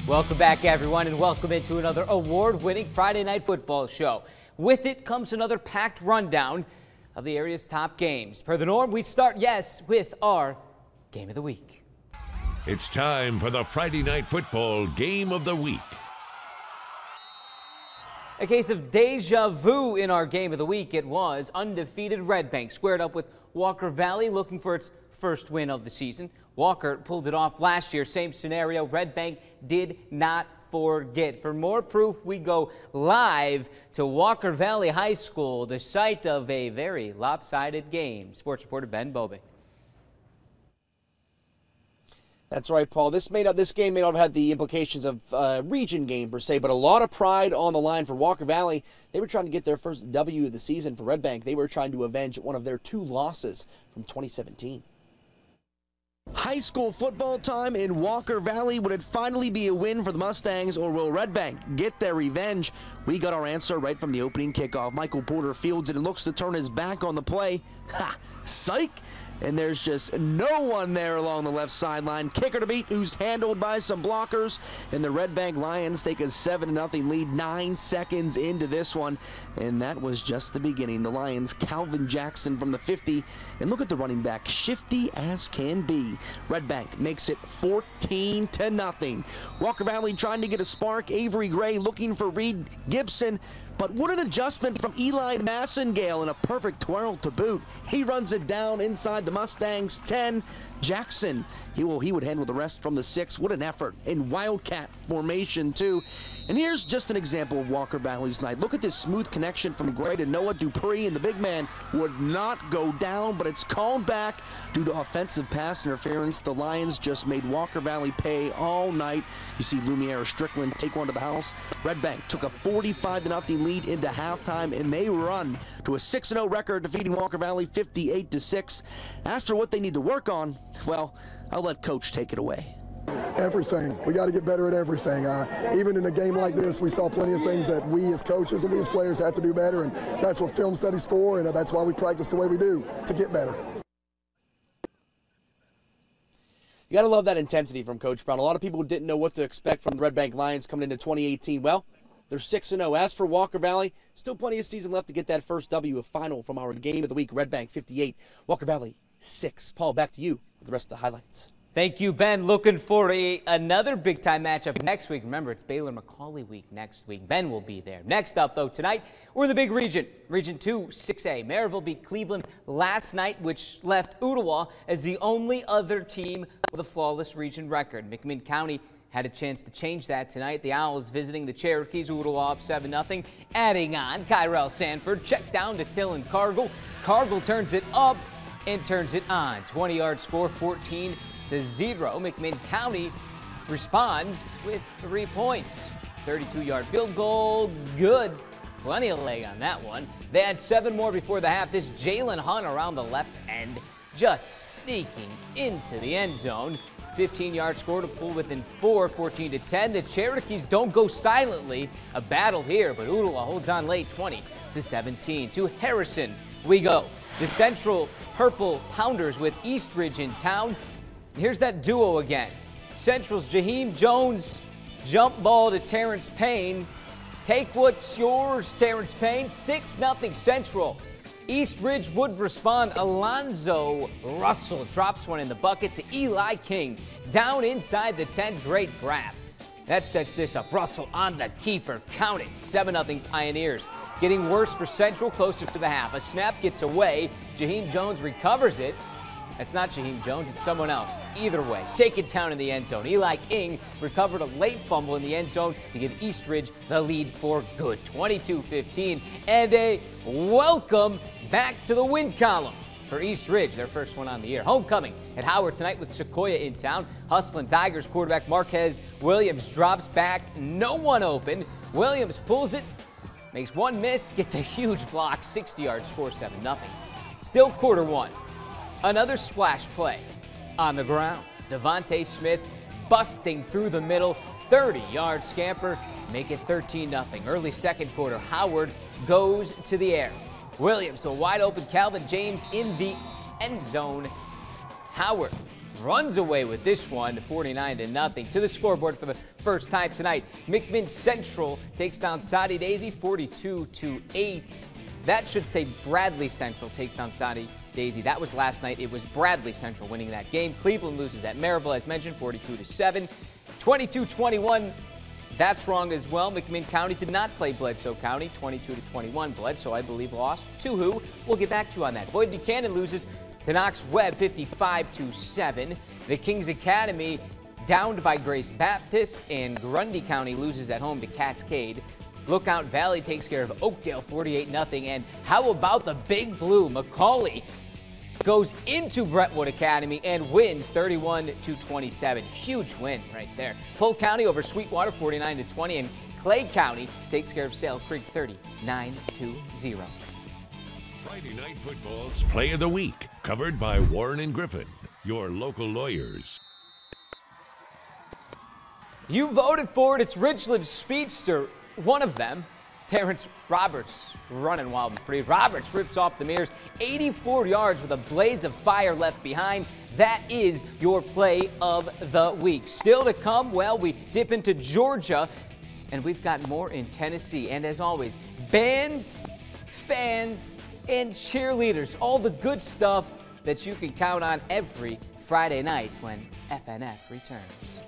Welcome back, everyone, and welcome into another award-winning Friday Night Football show. With it comes another packed rundown of the area's top games. Per the norm, we start, with our Game of the Week. It's time for the Friday Night Football Game of the Week. A case of deja vu in our Game of the Week. It was undefeated Red Bank squared up with Walker Valley looking for its first win of the season. Walker pulled it off last year. Same scenario. Red Bank did not forget. For more proof, we go live to Walker Valley High School, the site of a very lopsided game. Sports reporter Ben Bobick. That's right, Paul. This game may not have had the implications of a region game per se, but a lot of pride on the line for Walker Valley. They were trying to get their first W of the season. For Red Bank, they were trying to avenge one of their 2 losses from 2017. High school football time in Walker Valley. Would it finally be a win for the Mustangs, or will Red Bank get their revenge? We got our answer right from the opening kickoff. Michael Porter fields it and looks to turn his back on the play. Ha! Psych! And there's just no one there along the left sideline. Kicker to beat, who's handled by some blockers. And the Red Bank Lions take a 7-0 lead 9 seconds into this one. And that was just the beginning. The Lions, Calvin Jackson from the 50. And look at the running back, shifty as can be. Red Bank makes it 14-0. Walker Valley trying to get a spark. Avery Gray looking for Reed Gibson. But what an adjustment from Eli Massengale, and a perfect twirl to boot. He runs it down inside the Mustangs 10. Jackson, he would handle the rest from the 6. What an effort in Wildcat formation too. And here's just an example of Walker Valley's night. Look at this smooth connection from Gray to Noah Dupree, and the big man would not go down, but it's called back due to offensive pass interference. The Lions just made Walker Valley pay all night. You see Lumiere Strickland take one to the house. Red Bank took a 45-0 lead into halftime, and they run to a 6-0 record, defeating Walker Valley 58-6. As for what they need to work on, well, I'll let Coach take it away. Everything. We got to get better at everything. Even in a game like this, we saw plenty of things that we as coaches and we as players have to do better, and that's what film study's for, and that's why we practice the way we do, to get better. You got to love that intensity from Coach Brown. A lot of people didn't know what to expect from the Red Bank Lions coming into 2018. Well, they're 6-0. As for Walker Valley, still plenty of season left to get that first W, a final from our Game of the Week. Red Bank 58, Walker Valley 6. Paul, back to you for the rest of the highlights. Thank you, Ben. Looking for another big-time matchup next week. Remember, it's Baylor-McCauley week next week. Ben will be there. Next up, though, tonight, we're in the big region. Region 2, 6A. Maryville beat Cleveland last night, which left Ooltewah as the only other team with a flawless region record. McMinn County had a chance to change that tonight. The Owls visiting the Cherokees. Ooltewah up 7-0. Adding on, Kyrell Sanford. Check down to Tillin Cargill. Cargill turns it up and turns it on. 20-yard score, 14-0. McMinn County responds with 3 points. 32-yard field goal, good. Plenty of leg on that one. They had 7 more before the half. This Jalen Hunt around the left end, just sneaking into the end zone. 15-yard score to pull within 4, 14-10. The Cherokees don't go silently. A battle here, but Ooltewah holds on late, 20-17. To Harrison we go. The Central Purple Pounders with Eastridge in town. Here's that duo again. Central's Jaheim Jones, jump ball to Terrence Payne. Take what's yours, Terrence Payne. 6-0 Central. Eastridge would respond. Alonzo Russell drops one in the bucket to Eli King. Down inside the 10, great grab. That sets this up. Russell on the keeper, count it. 7-0 Pioneers. Getting worse for Central, closer to the half. A snap gets away. Jaheim Jones recovers it. It's not Jaheim Jones, it's someone else. Either way, take it down in the end zone. Eli King recovered a late fumble in the end zone to give Eastridge the lead for good. 22-15, and a welcome back to the win column for Eastridge, their first one on the year. Homecoming at Howard tonight with Sequoia in town. Hustlin' Tigers quarterback Marquez Williams drops back, no one open. Williams pulls it, makes one miss, gets a huge block, 60-yard score, 7-0. Still quarter one. Another splash play on the ground. Devontae Smith busting through the middle, 30-yard scamper, make it 13-0. Early second quarter, Howard goes to the air. Williams to a wide open Calvin James in the end zone. Howard runs away with this one, 49-0. To the scoreboard for the first time tonight, McMinn Central takes down Soddy Daisy 42-8. That should say Bradley Central takes down Soddy Daisy. That was last night. It was Bradley Central winning that game. Cleveland loses at Maryville, as mentioned, 42-7. 22-21. That's wrong as well. McMinn County did not play Bledsoe County, 22-21. Bledsoe, I believe, lost to who? We'll get back to you on that. Boyd Buchanan loses to Knox Webb, 55-7. The Kings Academy downed by Grace Baptist, and Grundy County loses at home to Cascade. Lookout Valley takes care of Oakdale, 48-0. And how about the Big Blue? McCauley goes into Brentwood Academy and wins 31-27. Huge win right there. Polk County over Sweetwater, 49-20. And Clay County takes care of Sale Creek, 39-0. Friday Night Football's Play of the Week, covered by Warren and Griffin, your local lawyers. You voted for it. It's Richland's speedster. One of them, Terrence Roberts, running wild and free. Roberts rips off the mirrors, 84 yards with a blaze of fire left behind. That is your play of the week. Still to come, well, we dip into Georgia, and we've got more in Tennessee. And as always, bands, fans, and cheerleaders, all the good stuff that you can count on every Friday night when FNF returns.